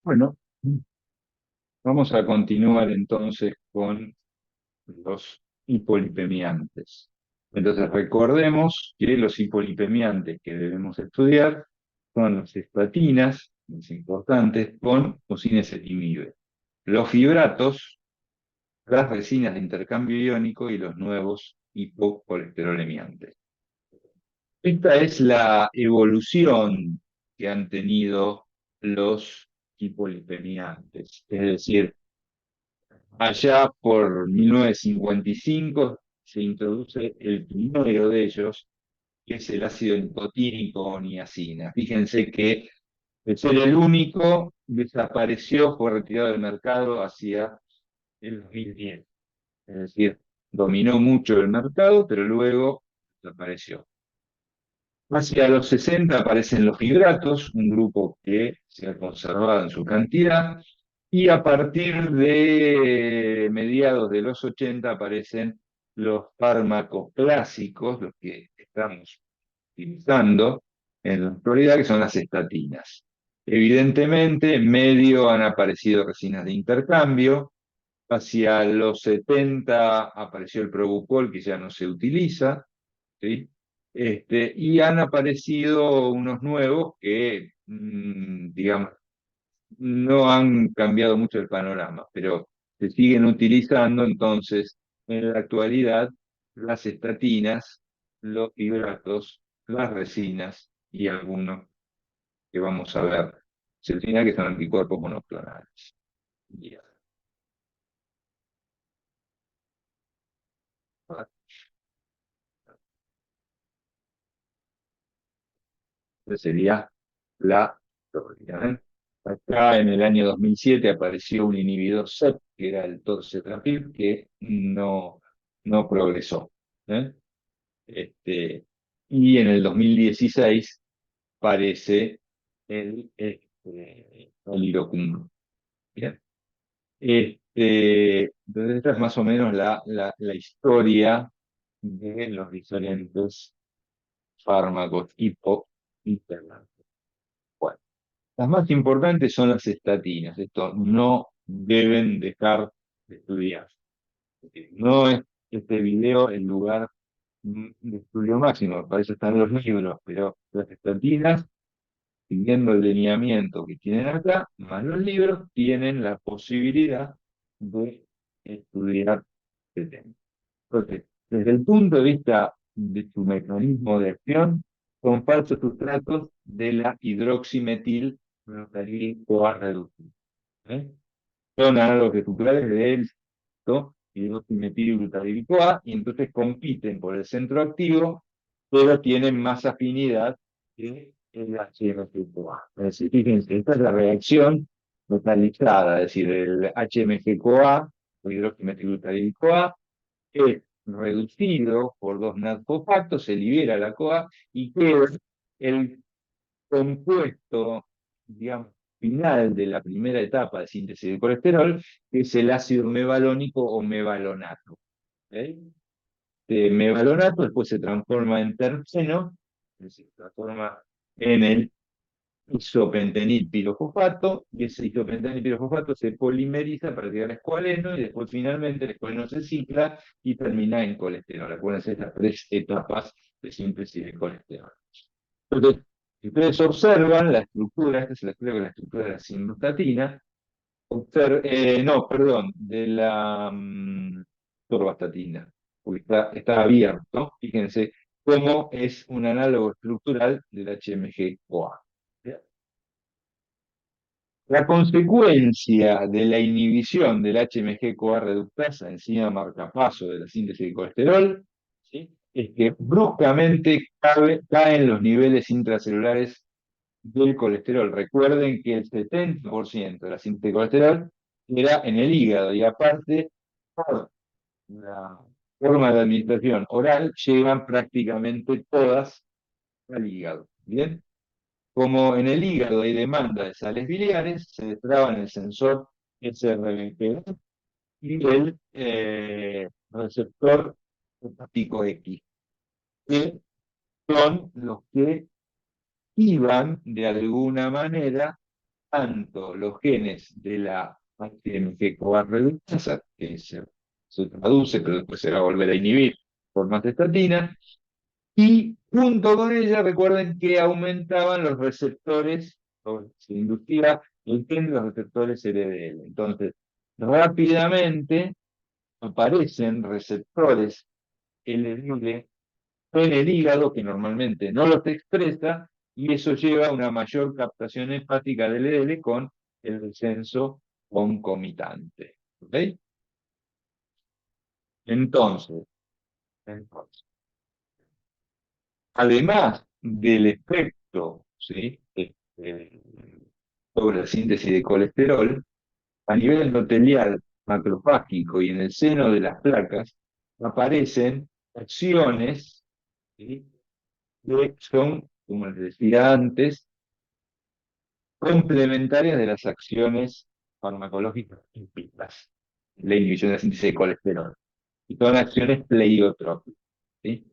Bueno, vamos a continuar entonces con los hipolipemiantes. Entonces recordemos que los hipolipemiantes que debemos estudiar son las estatinas, las importantes, con o sin ezetimibe, los fibratos, las resinas de intercambio iónico y los nuevos hipocolesterolemiantes. Esta es la evolución que han tenido los hipolipemiantes, es decir, allá por 1955 se introduce el primero de ellos, que es el ácido nicotínico o niacina. Fíjense que de ser el único, desapareció, fue retirado del mercado hacia el 2010. Es decir, dominó mucho el mercado, pero luego desapareció. Hacia los 60 aparecen los fibratos, un grupo que se ha conservado en su cantidad, y a partir de mediados de los 80 aparecen los fármacos clásicos, los que estamos utilizando en la actualidad, que son las estatinas. Evidentemente, en medio han aparecido resinas de intercambio. Hacia los 70 apareció el Propofol, que ya no se utiliza, ¿sí? Y han aparecido unos nuevos que, digamos, no han cambiado mucho el panorama, pero se siguen utilizando. Entonces, en la actualidad, las estatinas, los hidratos, las resinas y algunos que vamos a ver, que son anticuerpos monoclonales. Bien. Esa sería la historia, ¿eh? Acá en el año 2007 apareció un inhibidor CEP, que era el torcetrapib, que no progresó, ¿eh? Este, y en el 2016 aparece el irocumab. Bien. Entonces, esta es más o menos la historia de los diferentes fármacos hipointernos. Bueno, las más importantes son las estatinas. Esto no deben dejar de estudiar. No es este video el lugar de estudio máximo, para eso están los libros, pero las estatinas, siguiendo el lineamiento que tienen acá, más los libros, tienen la posibilidad de estudiar este tema. Entonces, desde el punto de vista de su mecanismo de acción, son falsos sustratos de la hidroximetil glutariil-CoA reductasa, ¿eh? Son análogos estructurales del hidroximetilglutariil-CoA y entonces compiten por el centro activo, pero tienen más afinidad que el HMG-CoA. Es decir, fíjense, esta es la reacción localizada, es decir, el HMG-CoA o hidroximetilglutariil-CoA es reducido por dos NADFosfatos, se libera la CoA y queda el compuesto, digamos, final de la primera etapa de síntesis de colesterol, que es el ácido mevalónico o mevalonato. ¿Ok? Mevalonato después se transforma en terpeno, es decir, se transforma en el isopentenil pirofosfato, y ese isopentenil pirofosfato se polimeriza para llegar a escualeno, y después finalmente el escualeno se cicla y termina en colesterol. Acuérdense estas tres etapas de síntesis de colesterol. Entonces, si ustedes observan la estructura, esta es la estructura de la simvastatina, no, perdón, de la torvastatina, porque está abierto. Fíjense cómo es un análogo estructural del HMG-CoA. La consecuencia de la inhibición del HMG-CoA reductasa, enzima marcapaso de la síntesis de colesterol, ¿sí?, es que bruscamente caen los niveles intracelulares del colesterol. Recuerden que el 70% de la síntesis de colesterol era en el hígado y aparte, por la forma de administración oral, llegan prácticamente todas al hígado. ¿Bien? Como en el hígado hay demanda de sales biliares, se destraban el sensor SRBP y el receptor hepático X, que son los que iban de alguna manera tanto los genes de la ATMG coarredutasa, que se traduce, pero después se va a volver a inhibir por más estatina, y junto con ella, recuerden que aumentaban los receptores, o se inducía el gen de los receptores LDL. Entonces, rápidamente aparecen receptores LDL en el hígado, que normalmente no los expresa, y eso lleva a una mayor captación hepática del LDL con el descenso concomitante. ¿Ok? Entonces, entonces, además del efecto, ¿sí? Sobre la síntesis de colesterol, a nivel endotelial, macrofágico y en el seno de las placas, aparecen acciones, ¿sí? Que son, como les decía antes, complementarias de las acciones farmacológicas típicas, la inhibición de la síntesis de colesterol. Y son acciones pleiotrópicas. ¿Sí?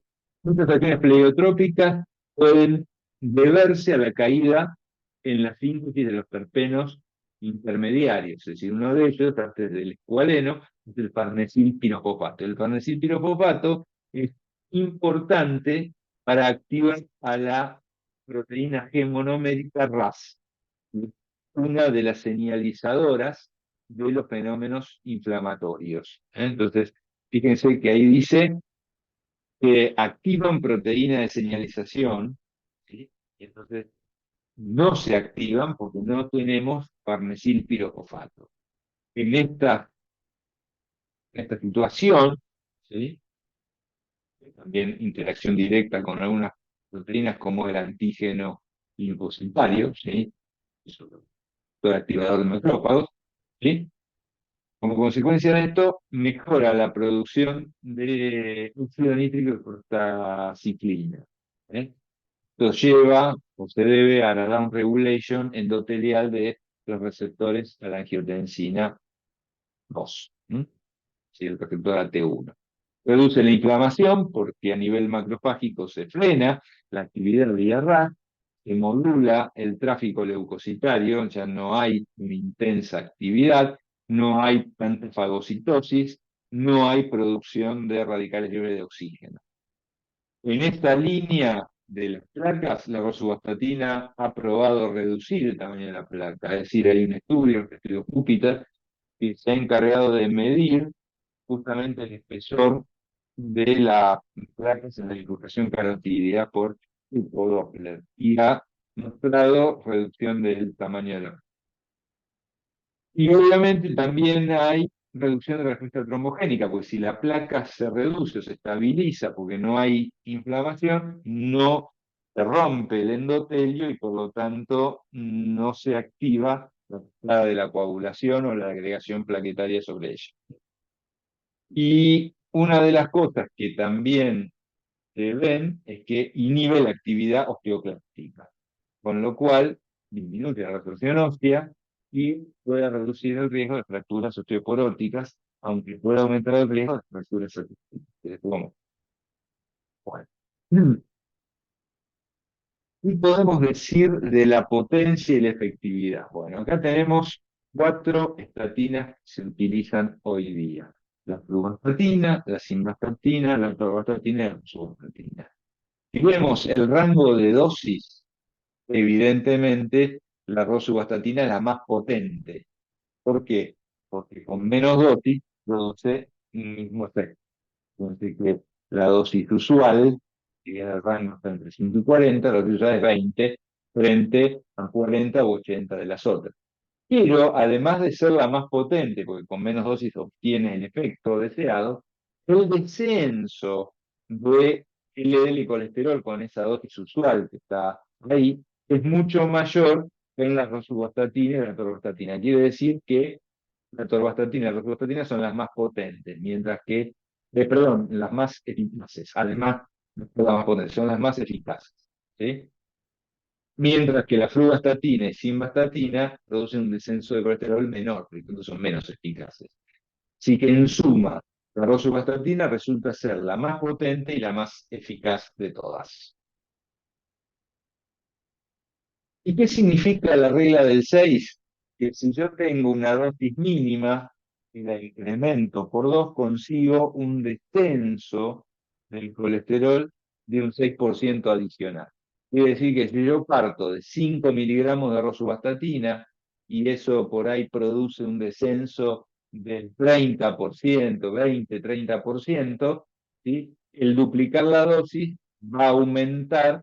Muchas acciones pleiotrópicas pueden deberse a la caída en la síntesis de los terpenos intermediarios, es decir, uno de ellos, antes del escualeno, es el farnesil-pinopopato. El farnesil-pinopopato es importante para activar a la proteína G monomérica RAS, una de las señalizadoras de los fenómenos inflamatorios. Entonces, fíjense que ahí dice que activan proteína de señalización, ¿sí? Y entonces no se activan porque no tenemos farnesil pirofosfato. En esta situación, ¿sí? También interacción directa con algunas proteínas como el antígeno linfocitario, ¿sí? Es otro activador de macrófagos, ¿sí? Como consecuencia de esto, mejora la producción de óxido nítrico y prostaciclina. ¿Eh? Esto lleva o se debe a la down regulation endotelial de los receptores a la angiotensina 2, ¿sí? El receptor AT1. Reduce la inflamación porque a nivel macrofágico se frena la actividad vía RAS, se modula el tráfico leucocitario, ya no hay una intensa actividad, no hay tanta fagocitosis, no hay producción de radicales libres de oxígeno. En esta línea de las placas, la rosuvastatina ha probado reducir el tamaño de la placa, es decir, hay un estudio, el estudio Júpiter, que se ha encargado de medir justamente el espesor de las placas en la bifurcación carotídea por tipo Doppler y ha mostrado reducción del tamaño de la placa. Y obviamente también hay reducción de la respuesta trombogénica, porque si la placa se reduce o se estabiliza porque no hay inflamación, no se rompe el endotelio y por lo tanto no se activa la entrada de la coagulación o la agregación plaquetaria sobre ella. Y una de las cosas que también se ven es que inhibe la actividad osteoclástica, con lo cual disminuye la resorción ósea y puede reducir el riesgo de fracturas osteoporóticas, aunque puede aumentar el riesgo de fracturas osteoporóticas. Bueno. ¿Qué podemos decir de la potencia y la efectividad? Bueno, acá tenemos 4 estatinas que se utilizan hoy día. La fluvastatina, la simvastatina, la atorvastatina y la rosuvastatina. Si vemos el rango de dosis, evidentemente la rosuvastatina es la más potente. ¿Por qué? Porque con menos dosis produce un mismo efecto. Entonces, que la dosis usual, si bien el rango está entre 5 y 40, la dosis usual es 20 frente a 40 u 80 de las otras. Pero además de ser la más potente, porque con menos dosis obtiene el efecto deseado, el descenso de LDL y colesterol con esa dosis usual que está ahí es mucho mayor que en la rosuvastatina y la atorvastatina. Quiere decir que la atorvastatina y la rosuvastatina son las más potentes, mientras que, perdón, las más eficaces. Además, no son las más potentes, son las más eficaces. ¿Sí? Mientras que la fluvastatina y simvastatina producen un descenso de colesterol menor, porque entonces son menos eficaces. Así que en suma, la rosuvastatina resulta ser la más potente y la más eficaz de todas. ¿Y qué significa la regla del 6? Que si yo tengo una dosis mínima y la incremento por 2, consigo un descenso del colesterol de un 6% adicional. Quiere decir que si yo parto de 5 miligramos de rosuvastatina y eso por ahí produce un descenso del 30%, 20-30%, ¿sí? El duplicar la dosis va a aumentar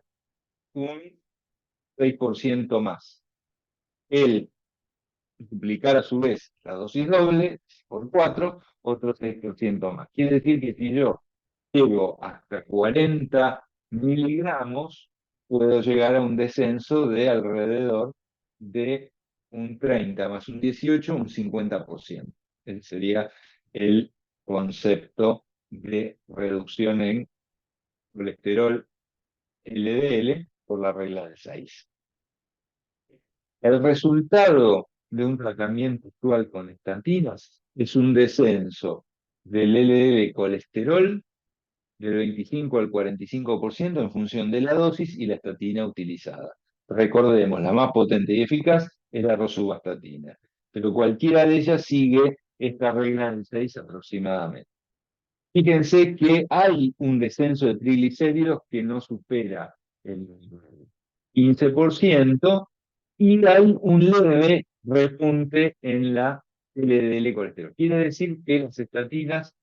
un 6% más. El duplicar a su vez la dosis doble por 4, otro 6% más. Quiere decir que si yo llego hasta 40 miligramos, puedo llegar a un descenso de alrededor de un 30 más un 18, un 50%. Ese sería el concepto de reducción en colesterol LDL por la regla de 6. El resultado de un tratamiento actual con estatinas es un descenso del LDL colesterol del 25 al 45% en función de la dosis y la estatina utilizada. Recordemos, la más potente y eficaz es la rosuvastatina, pero cualquiera de ellas sigue esta regla del 6 aproximadamente. Fíjense que hay un descenso de triglicéridos que no supera el 15% y hay un leve repunte en la LDL colesterol. Quiere decir que las estatinas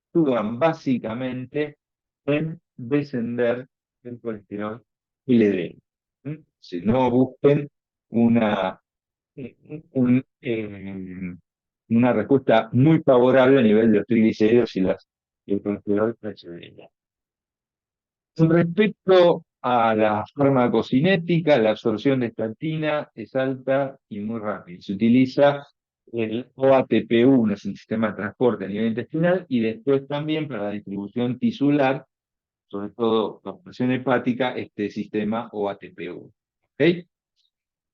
actúan básicamente en descender el colesterol LDL. Si no busquen una, un, una respuesta muy favorable a nivel de los triglicéridos y el colesterol HDL. Con respecto a la farmacocinética, la absorción de estatina es alta y muy rápida. Se utiliza el OATP1, es un sistema de transporte a nivel intestinal, y después también para la distribución tisular, sobre todo la presión hepática, este sistema OATP1. ¿Ok?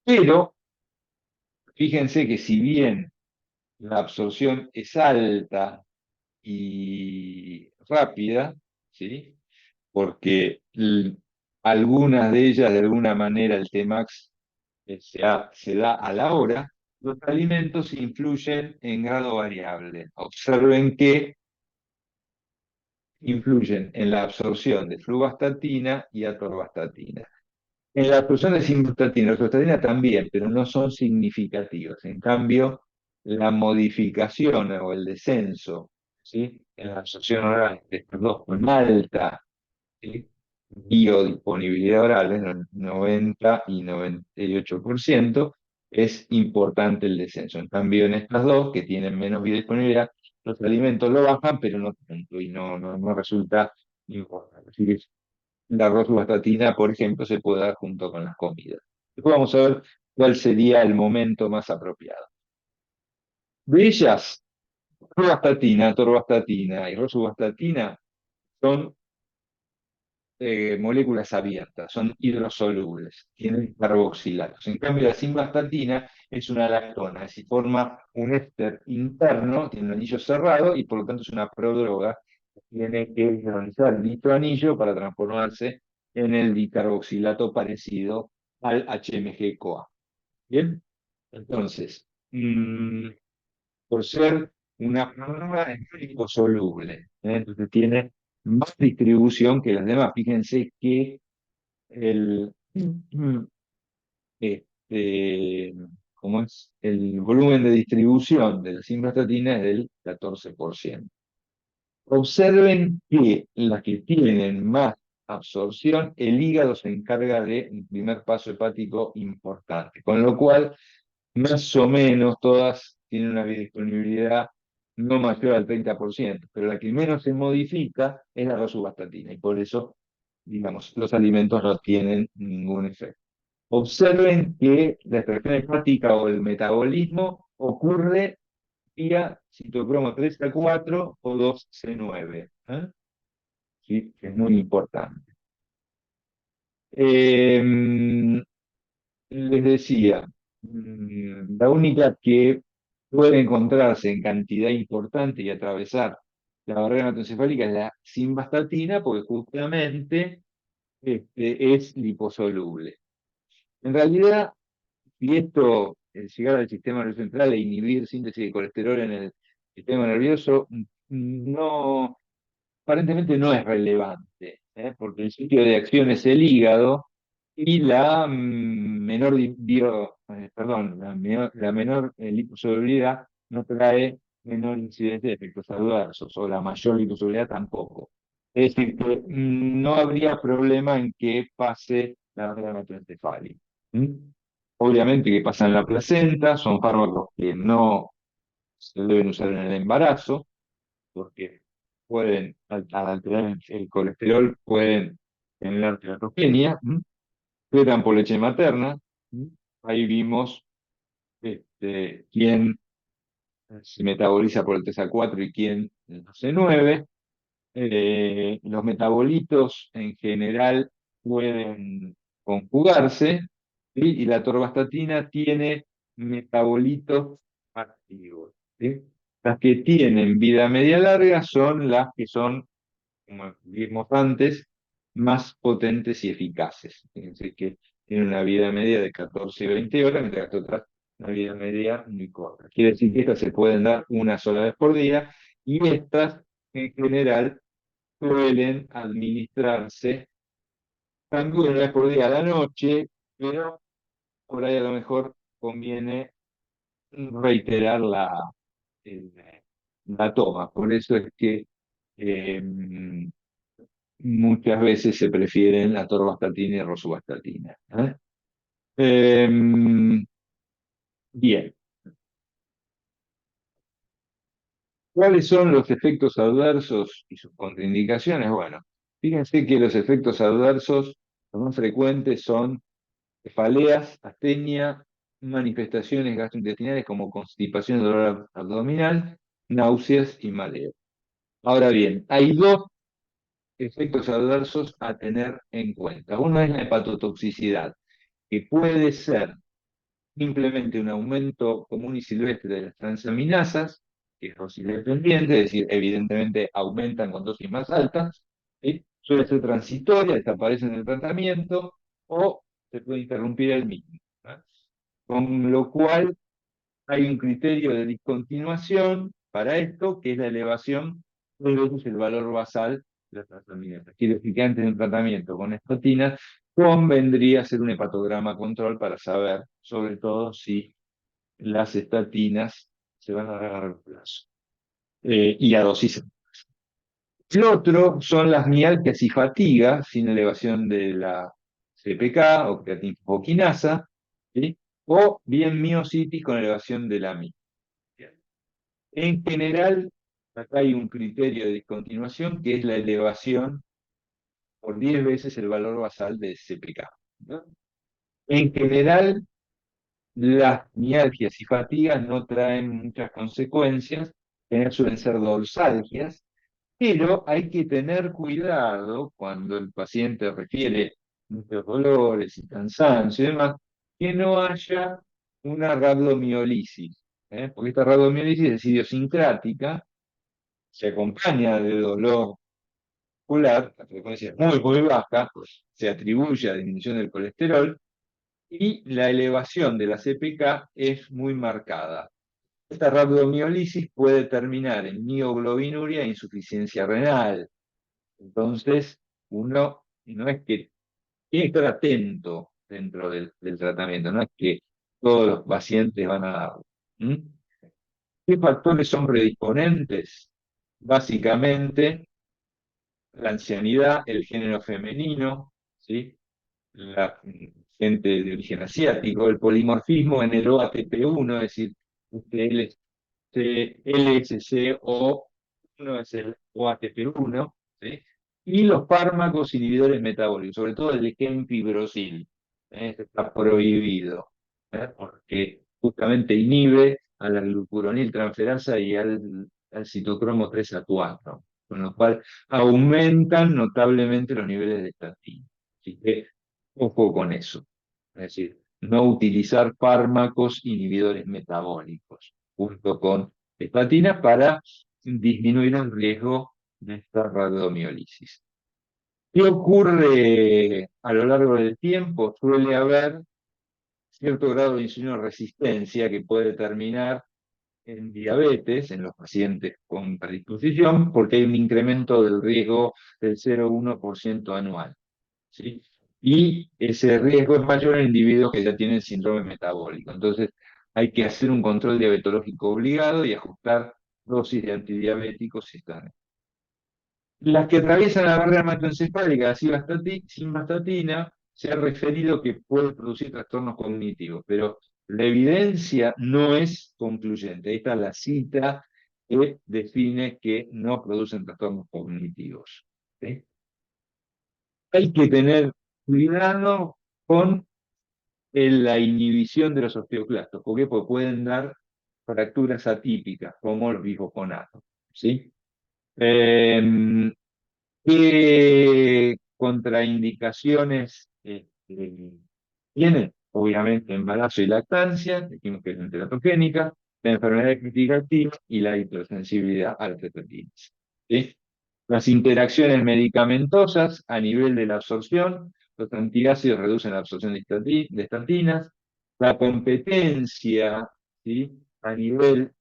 Pero fíjense que si bien la absorción es alta y rápida, ¿sí? Porque algunas de ellas, de alguna manera, el Tmax se da a la hora, los alimentos influyen en grado variable. Observen que influyen en la absorción de fluvastatina y atorvastatina. En la absorción de simvastatina y rosuvastatina también, pero no son significativos. En cambio, la modificación o el descenso, ¿sí? En la absorción oral de estos dos con alta, ¿sí? Biodisponibilidad oral, en el 90 y 98%, es importante el descenso. En cambio, en estas dos, que tienen menos biodisponibilidad, los alimentos lo bajan, pero no tanto, y no resulta importante. Así que la rosuvastatina, por ejemplo, se puede dar junto con las comidas. Después vamos a ver cuál sería el momento más apropiado. De ellas, rosuvastatina, atorvastatina y rosuvastatina son moléculas abiertas, son hidrosolubles, tienen carboxilatos. En cambio, la simvastatina es una lactona, es decir, forma un éster interno, tiene un anillo cerrado y por lo tanto es una prodroga. Tiene que hidrolizar dicho anillo para transformarse en el dicarboxilato parecido al HMG-CoA. Bien, entonces, por ser una prodroga es liposoluble, entonces tiene más distribución que las demás. Fíjense que el, este, ¿cómo es? El volumen de distribución de la simvastatina es del 14%. Observen que las que tienen más absorción, el hígado se encarga de un primer paso hepático importante, con lo cual más o menos todas tienen una biodisponibilidad no mayor al 30%, pero la que menos se modifica es la rosuvastatina y por eso, digamos, los alimentos no tienen ningún efecto. Observen que la extracción hepática o el metabolismo ocurre vía citocromo 3A4 o 2C9. ¿Sí? Es muy importante. Eh, Les decía, la única que puede encontrarse en cantidad importante y atravesar la barrera hematoencefálica es la simvastatina, porque justamente es liposoluble. En realidad, y esto, llegar al sistema nervioso central e inhibir síntesis de colesterol en el sistema nervioso, no, aparentemente no es relevante, porque el sitio de acción es el hígado y la menor, la menor liposolubilidad no trae menor incidencia de efectos adversos, o la mayor liposolubilidad tampoco. Es decir, que no habría problema en que pase la barrera hematoencefálica. ¿Mm? Obviamente que pasan en la placenta, son fármacos que no se deben usar en el embarazo, porque pueden, al alterar el colesterol, pueden generar teratogenia, quedan por leche materna. Ahí vimos quién se metaboliza por el TSA4 y quién el C9. Los metabolitos en general pueden conjugarse, ¿sí? Y la torvastatina tiene metabolitos activos, ¿sí? Las que tienen vida media larga son las que son, como vimos antes, más potentes y eficaces. Fíjense que tienen una vida media de 14 y 20 horas, mientras que otras una vida media muy corta. Quiere decir que estas se pueden dar una sola vez por día y estas en general suelen administrarse también una vez por día a la noche, pero por ahí a lo mejor conviene reiterar el- la toma. Por eso es que eh, muchas veces se prefieren la atorvastatina y rosuvastatina. Eh, Bien, ¿cuáles son los efectos adversos y sus contraindicaciones? Bueno, fíjense que los efectos adversos los más frecuentes son cefaleas, astenia, manifestaciones gastrointestinales como constipación y dolor abdominal, náuseas y mareo. Ahora bien, hay dos efectos adversos a tener en cuenta. Uno es la hepatotoxicidad, que puede ser simplemente un aumento común y silvestre de las transaminasas, que es dependiente, es decir, evidentemente aumentan con dosis más altas, ¿sí? Suele ser transitoria, desaparece en el tratamiento o se puede interrumpir el mismo, ¿no? Con lo cual hay un criterio de discontinuación para esto, que es la elevación de veces el valor basal de las transaminasas. Quiere decir que antes del tratamiento con estatinas convendría hacer un hepatograma control para saber, sobre todo, si las estatinas se van a dar a largo plazo y a dosis. El otro son las mialgias y fatiga sin elevación de la CPK o creatinina, ¿sí? O bien miositis con elevación de la misma. En general, acá hay un criterio de discontinuación que es la elevación por 10 veces el valor basal de CPK, ¿no? En general, las mialgias y fatigas no traen muchas consecuencias, suelen ser dorsalgias, pero hay que tener cuidado cuando el paciente refiere muchos dolores y cansancio y demás, que no haya una rhabdomiolisis, porque esta rhabdomiolisis es idiosincrática, se acompaña de dolor muscular, la frecuencia es muy, muy baja, pues se atribuye a disminución del colesterol y la elevación de la CPK es muy marcada. Esta rhabdomiolisis puede terminar en mioglobinuria e insuficiencia renal. Entonces, uno no es que tiene que estar atento dentro del tratamiento, no es que todos los pacientes van a darlo. ¿Mm? ¿Qué factores son predisponentes? Básicamente, la ancianidad, el género femenino, ¿sí? La gente de origen asiático, el polimorfismo en el OATP1, es decir, LSC o uno es el OATP1, ¿sí? Y los fármacos inhibidores metabólicos, sobre todo el gemfibrozil, este está prohibido, porque justamente inhibe a la glucuroniltransferasa y al citocromo 3A4, con lo cual aumentan notablemente los niveles de estatina. Así que ojo con eso. Es decir, no utilizar fármacos inhibidores metabólicos junto con estatina para disminuir el riesgo de esta radiomiólisis. ¿Qué ocurre a lo largo del tiempo? Suele haber cierto grado de insulinoresistencia que puede terminar en diabetes en los pacientes con predisposición, porque hay un incremento del riesgo del 0,1% anual. ¿Sí? Y ese riesgo es mayor en individuos que ya tienen síndrome metabólico. Entonces, hay que hacer un control diabetológico obligado y ajustar dosis de antidiabéticos si están. Las que atraviesan la barrera hematoencefálica, la simvastatina, se ha referido que puede producir trastornos cognitivos, pero la evidencia no es concluyente. Ahí está la cita que define que no producen trastornos cognitivos. ¿Sí? Hay que tener cuidado con la inhibición de los osteoclastos. ¿Por qué? Porque pueden dar fracturas atípicas, como los bifoconatos. ¿Sí? Eh, ¿Qué contraindicaciones tiene? Obviamente, embarazo y lactancia, dijimos que es teratogénica, la enfermedad crítica activa y la hipersensibilidad a las estatinas. ¿Sí? Las interacciones medicamentosas a nivel de la absorción, los antiácidos reducen la absorción de estatinas, la competencia, ¿sí? A nivel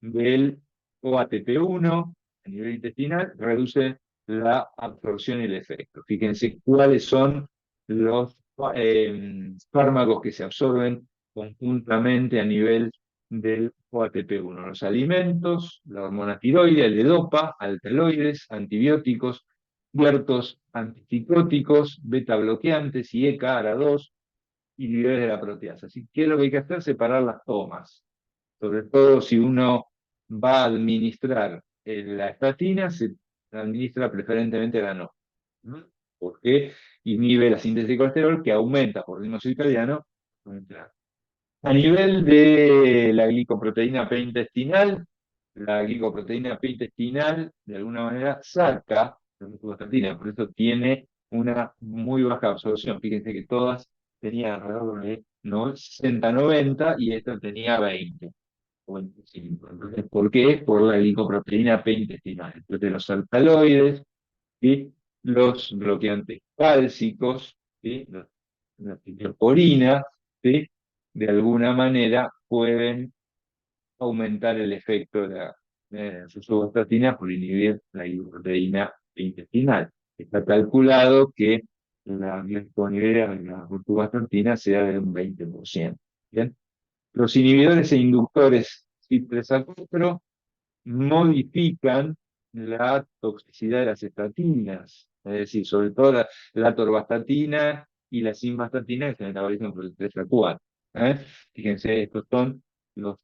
del OATP1, a nivel intestinal, reduce la absorción y el efecto. Fíjense cuáles son los fármacos que se absorben conjuntamente a nivel del OATP1. Los alimentos, la hormona tiroidea, el EDOPA, alcaloides, antibióticos, ciertos antipsicóticos, beta bloqueantes y ECA-ARA2, inhibidores de la proteasa. Así que, ¿qué es lo que hay que hacer? Separar las tomas. Sobre todo si uno va a administrar la estatina, se administra preferentemente la no. ¿No? Porque inhibe la síntesis de colesterol que aumenta por ritmo circadiano. A nivel de la glicoproteína preintestinal, la glicoproteína preintestinal de alguna manera saca la glucostatina, por eso tiene una muy baja absorción. Fíjense que todas tenían alrededor de 60-90 y esta tenía 20 o 25. Entonces, ¿por qué? Por la glicoproteína preintestinal. Entonces, los alcaloides, ¿sí? Los bloqueantes cálcicos, ¿sí? Las ciclosporinas, ¿sí? De alguna manera pueden aumentar el efecto de la rosuvastatina por inhibir la proteína intestinal. Está calculado que la disponibilidad de la rosuvastatina sea de un 20%. ¿Bien? Los inhibidores e inductores CYP3A4 modifican la toxicidad de las estatinas, es decir, sobre todo la torvastatina y la simvastatina que se metabolizan por el 3A4. ¿Eh? Fíjense, estos son los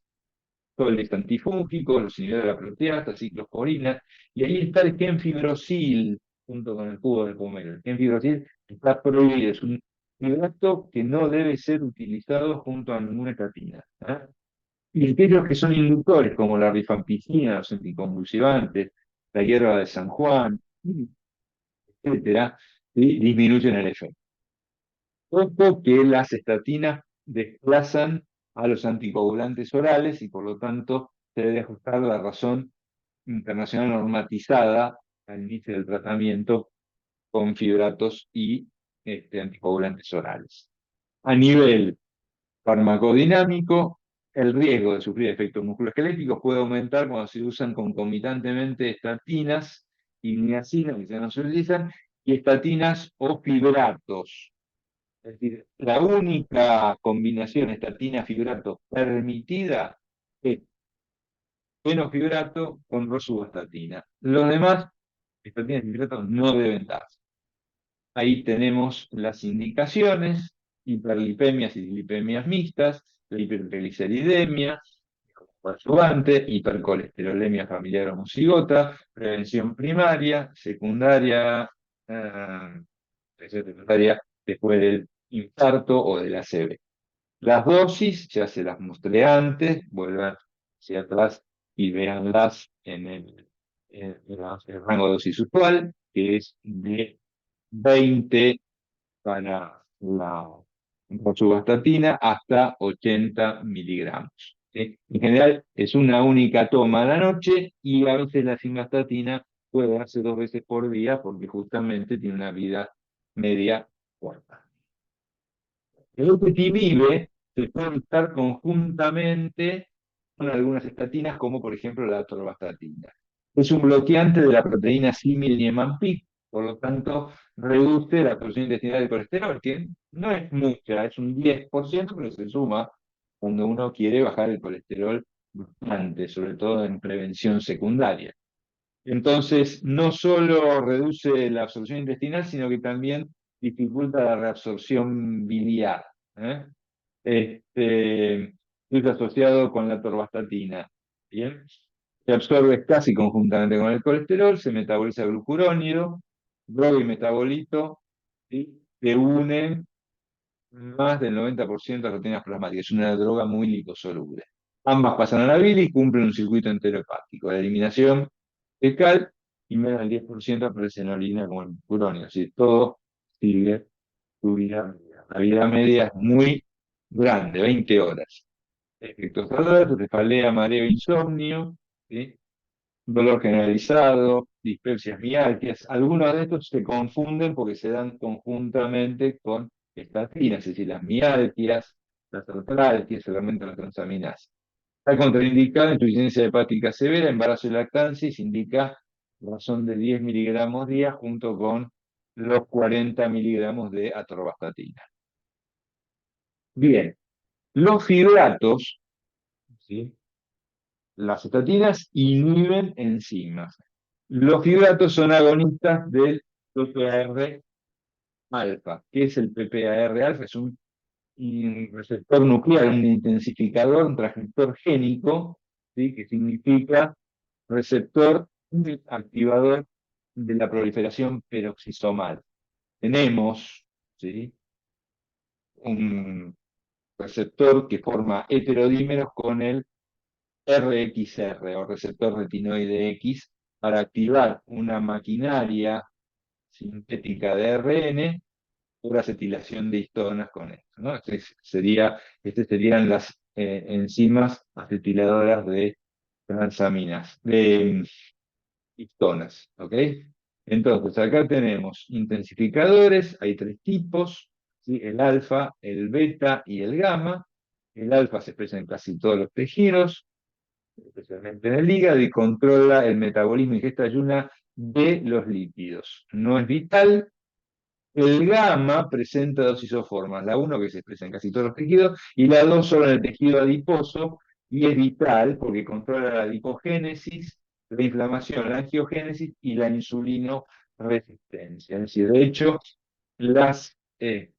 soles antifúngicos, los inhibidores de la proteasa, ciclosporina, y ahí está el genfibrosil, junto con el cubo de pomelo. El genfibrosil está prohibido, es un fibrato que no debe ser utilizado junto a ninguna estatina. ¿Eh? Y aquellos que son inductores, como la rifampicina, los anticonvulsivantes, la hierba de San Juan, etcétera, ¿sí? Disminuyen el efecto. Ojo que las estatinas desplazan a los anticoagulantes orales y por lo tanto se debe ajustar la razón internacional normatizada al inicio del tratamiento con fibratos y anticoagulantes orales. A nivel farmacodinámico, el riesgo de sufrir efectos musculoesqueléticos puede aumentar cuando se usan concomitantemente estatinas y niacina, que ya no se utilizan, y estatinas o fibratos. Es decir, la única combinación estatina-fibrato permitida es fenofibrato con rosuvastatina. Los demás, estatinas y fibratos, no deben darse. Ahí tenemos las indicaciones: hiperlipemias y lipemias mixtas, la hipertrigliceridemia, coadyuvante, hipercolesterolemia familiar homocigota, prevención primaria, secundaria, secundaria después del infarto o del ACV. Las dosis, ya se las mostré antes, vuelvan hacia atrás y véanlas en el rango de dosis usual, que es de 20 para la rosuvastatina hasta 80 miligramos. ¿Sí? En general es una única toma a la noche y a veces la simvastatina puede darse 2 veces por día porque justamente tiene una vida media corta. El upetivibe se puede usar conjuntamente con algunas estatinas, como por ejemplo la atorvastatina. Es un bloqueante de la proteína símil Niemann-Pick, por lo tanto reduce la producción intestinal de colesterol, que no es mucha, es un 10%, pero se suma cuando uno quiere bajar el colesterol bastante, sobre todo en prevención secundaria. Entonces, no solo reduce la absorción intestinal, sino que también dificulta la reabsorción biliar. ¿Eh? Este, es asociado con la torvastatina. ¿Bien? Se absorbe casi conjuntamente con el colesterol, se metaboliza glucurónido, droga y metabolito, ¿sí? Se unen más del 90% de las proteínas plasmáticas. Es una droga muy liposoluble. Ambas pasan a la bilis y cumplen un circuito entero hepático. La eliminación fecal y menos del 10% aparece en la orina como el glucuronio. Así todo sigue su vida media. La vida media es muy grande, 20 horas. Efectos adversos, cefalea, mareo, insomnio, ¿sí? Dolor generalizado, dispepsias, mialgias. Algunos de estos se confunden porque se dan conjuntamente con estatinas, es decir, las mialgias, las artralgias, el aumento de las transaminasas. Está contraindicada insuficiencia hepática severa, embarazo y lactancia y se indica razón de 10 miligramos día junto con los 40 miligramos de atorvastatina. Bien, los fibratos, ¿sí? Las estatinas inhiben enzimas. Los fibratos son agonistas del PPAR alfa. ¿Qué es el PPAR alfa? Es un receptor nuclear, un intensificador, un transcriptor génico, ¿sí? Que significa receptor activador de la proliferación peroxisomal. Tenemos, ¿sí? Un receptor que forma heterodímeros con el RXR o receptor retinoide X para activar una maquinaria sintética de ARN por acetilación de histonas con esto, ¿no? Estas serían las enzimas acetiladoras de transaminas, de histonas, ¿ok? Entonces, acá tenemos intensificadores, hay tres tipos, ¿sí? El alfa, el beta y el gamma. El alfa se expresa en casi todos los tejidos, especialmente en el hígado, y controla el metabolismo, ingesta y ayuna de los lípidos. No es vital. El gamma presenta dos isoformas, la uno que se expresa en casi todos los tejidos y la 2 solo en el tejido adiposo, y es vital porque controla la lipogénesis, la inflamación, la angiogénesis y la insulino resistencia. Es decir, de hecho, las, eh,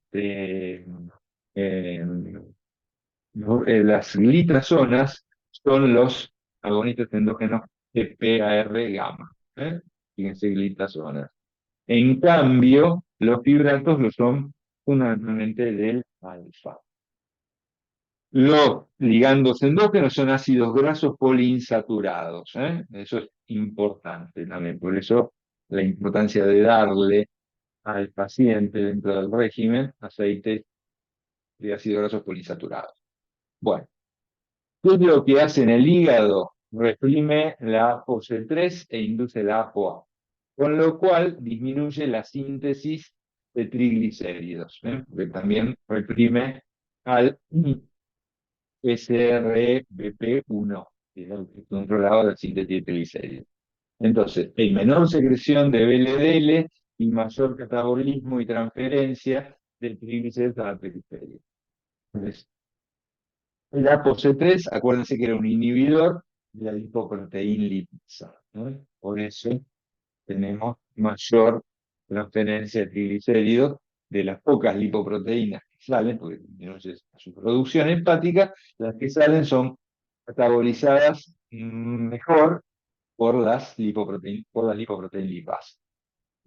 las glitrazonas son los agonistas endógenos de PAR gamma. ¿Eh? Fíjense, glitrazonas. En cambio, los fibratos lo son fundamentalmente del alfa. Los ligandos endógenos son ácidos grasos poliinsaturados. Eso es importante también. Por eso la importancia de darle al paciente dentro del régimen aceites de ácidos grasos poliinsaturados. Bueno, ¿qué es lo que hace en el hígado? Reprime la ApoC3 e induce la ApoA, con lo cual disminuye la síntesis de triglicéridos, porque también reprime al SRBP1, que es el que controlaba la síntesis de triglicéridos. Entonces, hay menor secreción de VLDL y mayor catabolismo y transferencia de triglicéridos a la periferia. Entonces, el ApoC3, acuérdense que era un inhibidor de la lipoproteína lipasa, ¿no? Por eso tenemos mayor transferencia de triglicéridos de las pocas lipoproteínas que salen, porque disminuye su producción hepática, las que salen son catabolizadas mejor por las lipoproteínas lipasas.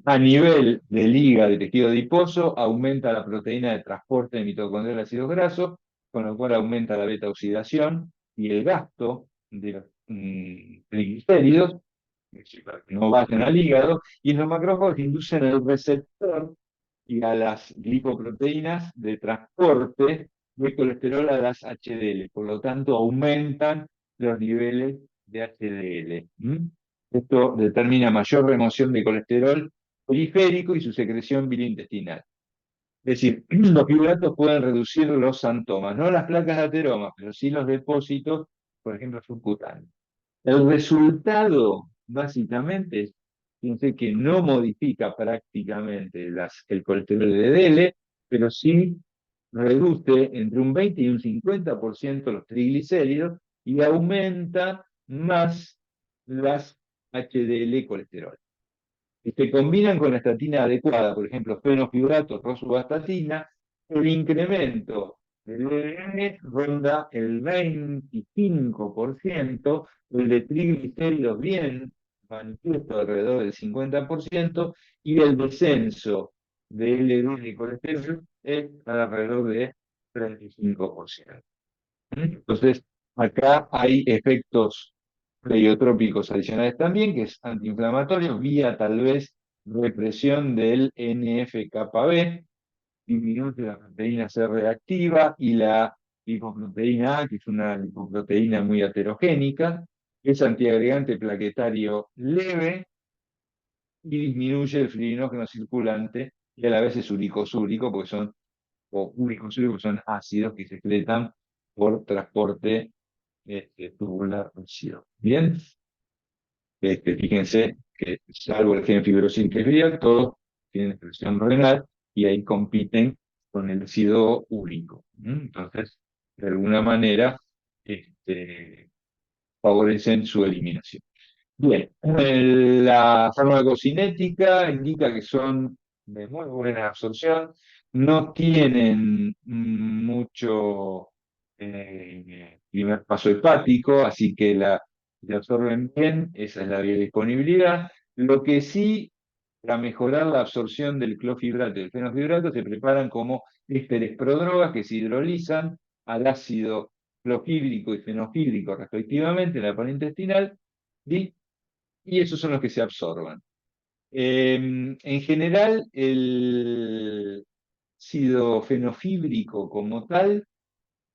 A nivel del hígado y tejido adiposo, aumenta la proteína de transporte de mitocondrial de ácidos grasos, con lo cual aumenta la beta oxidación y el gasto de los triglicéridos, para que no vayan al hígado, y los macrófagos inducen el receptor y a las lipoproteínas de transporte de colesterol a las HDL, por lo tanto aumentan los niveles de HDL. Esto determina mayor remoción de colesterol periférico y su secreción biliointestinal. Es decir, los fibratos pueden reducir los santomas, no las placas de ateroma, pero sí los depósitos, por ejemplo, subcutáneos. El resultado, básicamente, es, fíjense que no modifica prácticamente el colesterol LDL, pero sí reduce entre un 20 y un 50% los triglicéridos y aumenta más las HDL colesterol. Si se combinan con la estatina adecuada, por ejemplo, fenofibrato, rosuvastatina, el incremento del LDL ronda el 25%, el de triglicéridos bien manifiesto alrededor del 50%, y el descenso de LDL y colesterol es alrededor de 35%. Entonces, acá hay efectos pleiotrópicos adicionales también, que es antiinflamatorio, vía tal vez represión del NF-κB, disminuye la proteína C reactiva y la lipoproteína A, que es una lipoproteína muy heterogénica, es antiagregante plaquetario leve y disminuye el fibrinógeno circulante y a la vez es uricosúrico, porque son, o uricosúricos, son ácidos que se secretan por transporte tubular rígido. Bien, fíjense que salvo el gen fibrosíl que es vial, todos tienen expresión renal y ahí compiten con el ácido úrico. Entonces, de alguna manera, favorecen su eliminación. Bien, la farmacocinética indica que son de muy buena absorción, no tienen mucho primer paso hepático, así que se absorben bien, esa es la biodisponibilidad. Lo que sí, para mejorar la absorción del clorfibrato y del fenofibrato, se preparan como ésteres prodrogas que se hidrolizan al ácido clorhídrico y fenofídrico respectivamente en la pared intestinal, ¿sí? Y esos son los que se absorban. En general, el ácido fenofíbrico como tal,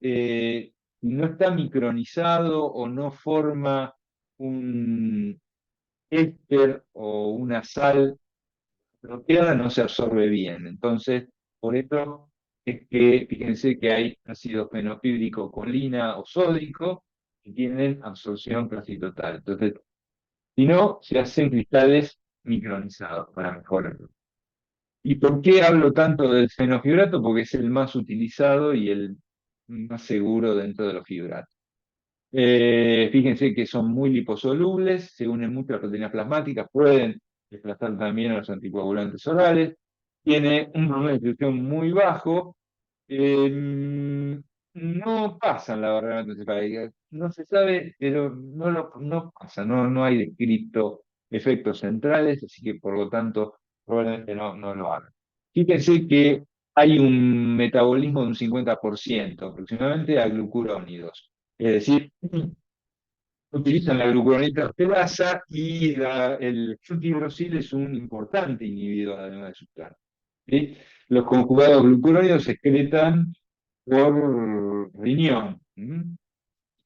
si no está micronizado o no forma un éster o una sal bloqueada, no se absorbe bien. Entonces, por eso es que fíjense que hay ácido fenofíbrico colina o sódico que tienen absorción casi total. Entonces, si no, se hacen cristales micronizados para mejorarlo. ¿Y por qué hablo tanto del fenofibrato? Porque es el más utilizado y el más seguro dentro de los fibratos. Fíjense que son muy liposolubles, se unen mucho a las proteínas plasmáticas, pueden desplazar también a los anticoagulantes orales, tiene un volumen de distribución muy bajo, no pasan la barrera hematoencefálica, no se sabe, pero no pasa, no hay descrito efectos centrales, así que por lo tanto probablemente no lo hagan. Fíjense que hay un metabolismo de un 50% aproximadamente a glucurónidos. Es decir, utilizan la glucuronidasa y el fluticlosil es un importante inhibidor además de sustrato. ¿Sí? Los conjugados glucurónidos se excretan por riñón.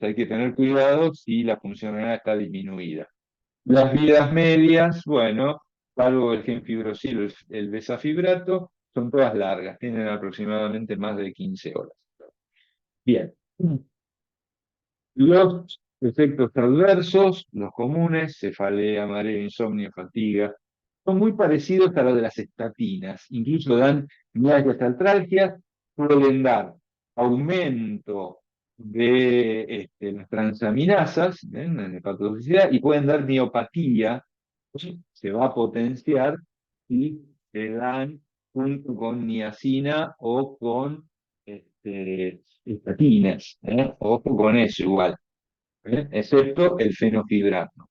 Hay que tener cuidado si la función renal está disminuida. Las vidas medias, bueno, salvo el gen fibrosil, el besafibrato, son todas largas, tienen aproximadamente más de 15 horas. Bien. Los efectos adversos, los comunes, cefalea, mareo, insomnio, fatiga, son muy parecidos a los de las estatinas. Incluso dan mialgias, artralgias, pueden dar aumento de las transaminasas, en la hepatotoxicidad, y pueden dar miopatía, se va a potenciar si se dan junto con niacina o con estatinas, ojo con eso igual, excepto el fenofibrato.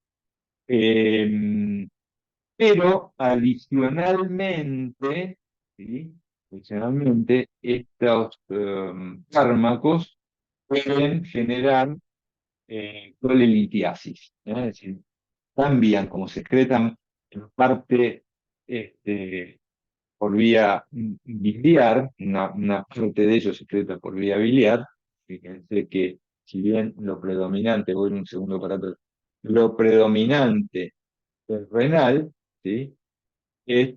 Eh, pero adicionalmente, ¿sí? Adicionalmente, estos fármacos pueden generar colelitiasis, es decir, cambian como se excretan en parte por vía biliar, una parte de ellos se excreta por vía biliar. Fíjense que si bien lo predominante, voy en un segundo aparato, lo predominante es renal, ¿sí? Es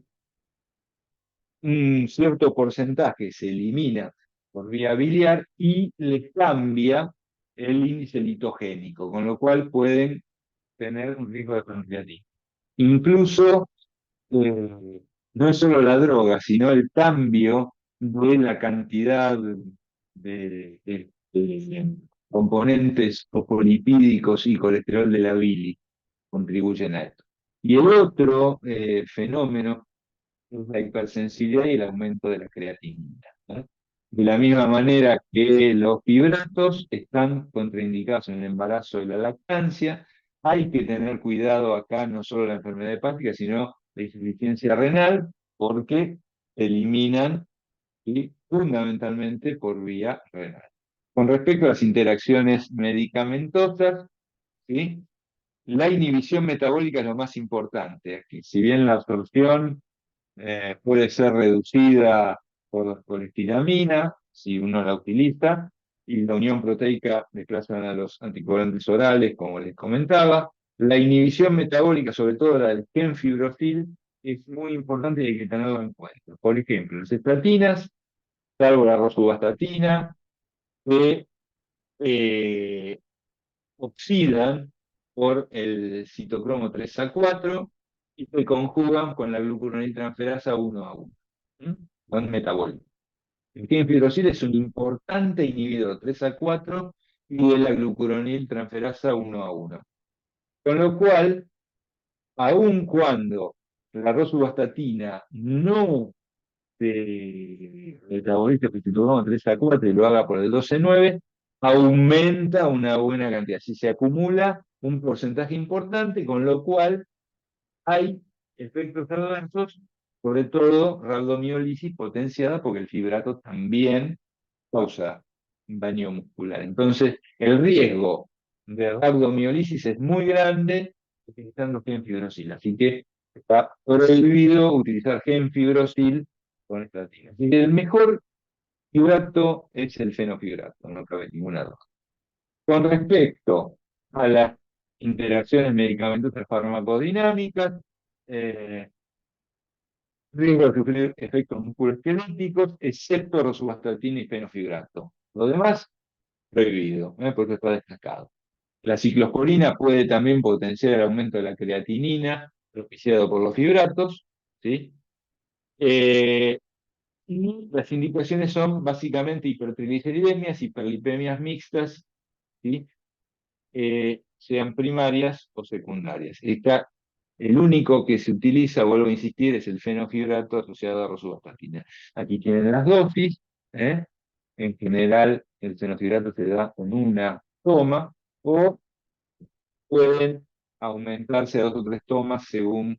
un cierto porcentaje se elimina por vía biliar y le cambia el índice litogénico, con lo cual pueden tener un riesgo de pancreatitis. Incluso no es solo la droga, sino el cambio de la cantidad de componentes fosfolipídicos y colesterol de la bilis contribuyen a esto. Y el otro fenómeno es la hipersensibilidad y el aumento de la creatinina, ¿no? De la misma manera que los fibratos están contraindicados en el embarazo y la lactancia, hay que tener cuidado acá no solo la enfermedad hepática, sino la insuficiencia renal, porque se eliminan y fundamentalmente por vía renal. Con respecto a las interacciones medicamentosas, ¿sí? La inhibición metabólica es lo más importante. Aquí. Si bien la absorción puede ser reducida por la colestiramina, si uno la utiliza, y la unión proteica desplazan a los anticoagulantes orales, como les comentaba. La inhibición metabólica, sobre todo la del genfibrosil, es muy importante y hay que tenerlo en cuenta. Por ejemplo, las estatinas, salvo la rosuvastatina, que eh, oxidan por el citocromo 3A4 y se conjugan con la glucuroniltransferasa 1A1. ¿Mm? Son metabólicos. El fibrosil es un importante inhibidor 3A4 y de la glucuroniltransferasa 1A1. Con lo cual, aun cuando la rosuvastatina no metaboliza el citocromo 3A4 y lo haga por el 12,9, aumenta una buena cantidad. Si se acumula un porcentaje importante, con lo cual hay efectos adversos, sobre todo rabdomiólisis potenciada, porque el fibrato también causa daño muscular. Entonces, el riesgo de rabdomiólisis es muy grande utilizando genfibrosil. Así que está prohibido utilizar genfibrosil con estatina. Así que el mejor fibrato es el fenofibrato, no cabe ninguna duda. Con respecto a las interacciones medicamentosas farmacodinámicas, eh, riesgo de sufrir efectos musculoesqueléticos, excepto rosuvastatina y fenofibrato. Lo demás, prohibido, porque está destacado. La ciclosporina puede también potenciar el aumento de la creatinina, propiciado por los fibratos, ¿sí? Eh, y las indicaciones son básicamente hipertrigliceridemias, hiperlipemias mixtas, ¿sí? Sean primarias o secundarias. El único que se utiliza, vuelvo a insistir, es el fenofibrato asociado a rosuvastatina. Aquí tienen las dosis, ¿eh? En general, el fenofibrato se da con una toma o pueden aumentarse a 2 o 3 tomas según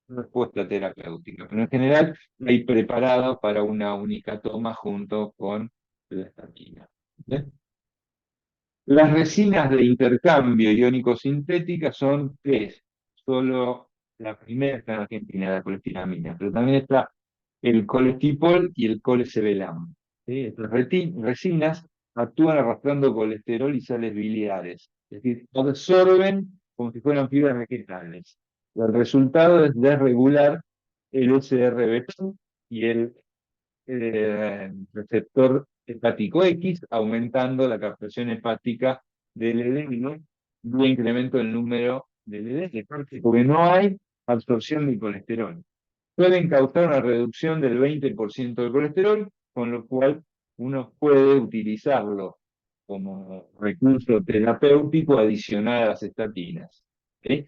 respuesta terapéutica. Pero en general, hay preparado para una única toma junto con la estatina. ¿Eh? Las resinas de intercambio iónico-sintéticas son tres. Solo la primera está en Argentina, la colestiramina, pero también está el colestipol y el colesevelam. ¿Sí? Estas resinas actúan arrastrando colesterol y sales biliares, es decir, absorben como si fueran fibras vegetales. El resultado es desregular el SRBP y el receptor hepático X, aumentando la captación hepática del EDM y incremento del número del EDM, porque no hay absorción de colesterol. Pueden causar una reducción del 20% del colesterol, con lo cual uno puede utilizarlo como recurso terapéutico adicional a las estatinas. ¿Sí?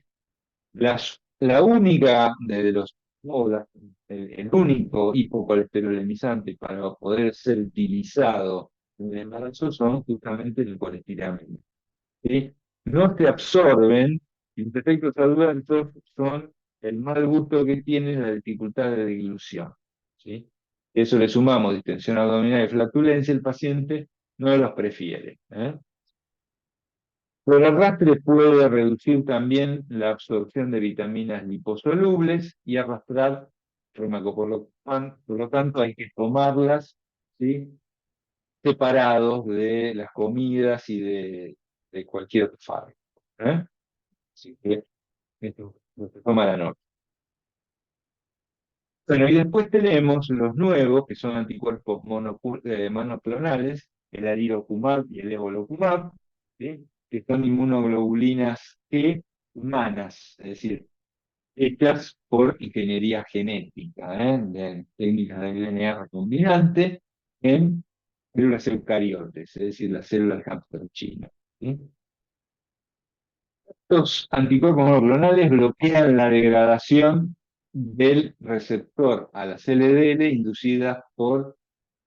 La única de los, no, el único hipocolesterolemizante para poder ser utilizado en el embarazo son justamente el colestiramina. ¿Sí? No se absorben, y los efectos adversos son el mal gusto que tienen, la dificultad de dilución. ¿Sí? Eso le sumamos distensión abdominal y flatulencia, el paciente no los prefiere. ¿Eh? Pero el arrastre puede reducir también la absorción de vitaminas liposolubles y arrastrar fármaco. Por lo tanto, hay que tomarlas, ¿sí? Separados de las comidas y de cualquier otro fármaco. ¿Eh? Así que esto se toma la noche. Bueno, y después tenemos los nuevos, que son anticuerpos monoclonales, el alirocumab y el evolocumab, ¿sí? Que son inmunoglobulinas G humanas, es decir, hechas por ingeniería genética, de técnicas de DNA recombinante en células eucariotes, es decir, las células hámster chinas. ¿Sí? Estos anticuerpos monoclonales bloquean la degradación del receptor a las LDL inducida por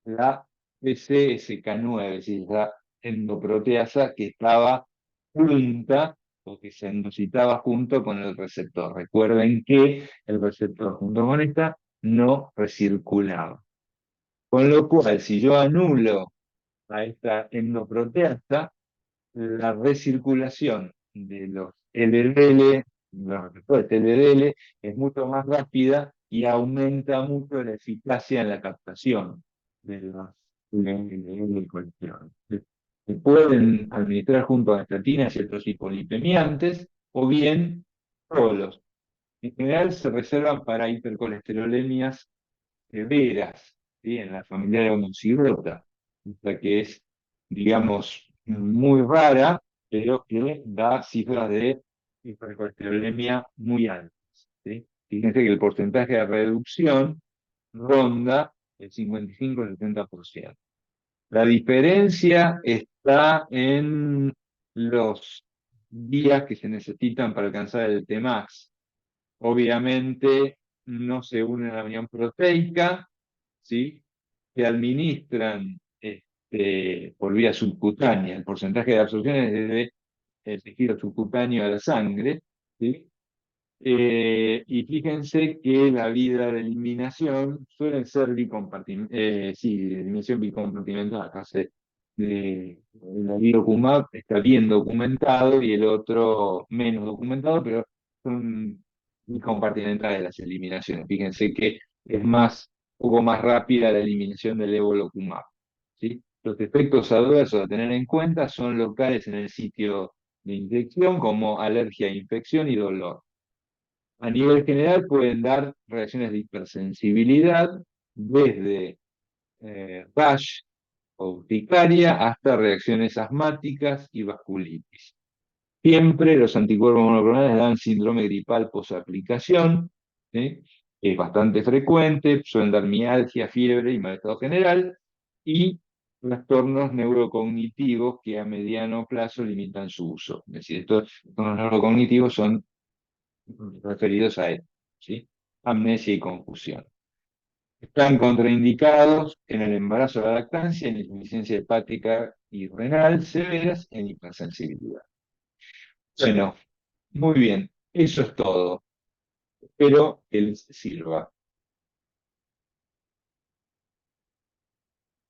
la PCSK9, es decir, la endoproteasa que estaba junta o que se endocitaba junto con el receptor. Recuerden que el receptor junto con esta no recirculaba. Con lo cual, si yo anulo a esta endoproteasa, la recirculación de los LDL, los receptores LDL, es mucho más rápida y aumenta mucho la eficacia en la captación de los LDL del colesterol. Se pueden administrar junto a estatinas y otros hipolipemiantes, o bien solos. En general se reservan para hipercolesterolemias severas, ¿sí? En la familia de homocigota, esta que es, digamos, muy rara, pero que da cifras de hipercolesterolemia muy altas, ¿sí? Fíjense que el porcentaje de reducción ronda el 55-70%. La diferencia está en los días que se necesitan para alcanzar el Tmax. Obviamente no se une a la unión proteica, ¿sí? Se administran por vía subcutánea. El porcentaje de absorción es desde el tejido subcutáneo a la sangre, ¿sí? Y fíjense que la vida de eliminación suelen ser sí, de eliminación bicompartimental. Acá el Navir está bien documentado y el otro menos documentado, pero son bicompartimentales las eliminaciones. Fíjense que es un poco más rápida la eliminación del evolocumab, ¿sí? Los efectos adversos a tener en cuenta son locales en el sitio de inyección, como alergia, infección y dolor. A nivel general pueden dar reacciones de hipersensibilidad, desde rash o urticaria hasta reacciones asmáticas y vasculitis. Siempre los anticuerpos monoclonales dan síndrome gripal posaplicación, ¿sí? Es bastante frecuente, suelen dar mialgia, fiebre y malestar general, y trastornos neurocognitivos que a mediano plazo limitan su uso. Es decir, estos trastornos neurocognitivos son referidos a él, ¿sí? Amnesia y confusión. Están contraindicados en el embarazo, la lactancia, en insuficiencia hepática y renal severas, en hipersensibilidad. Bueno, muy bien, eso es todo. Espero que les sirva.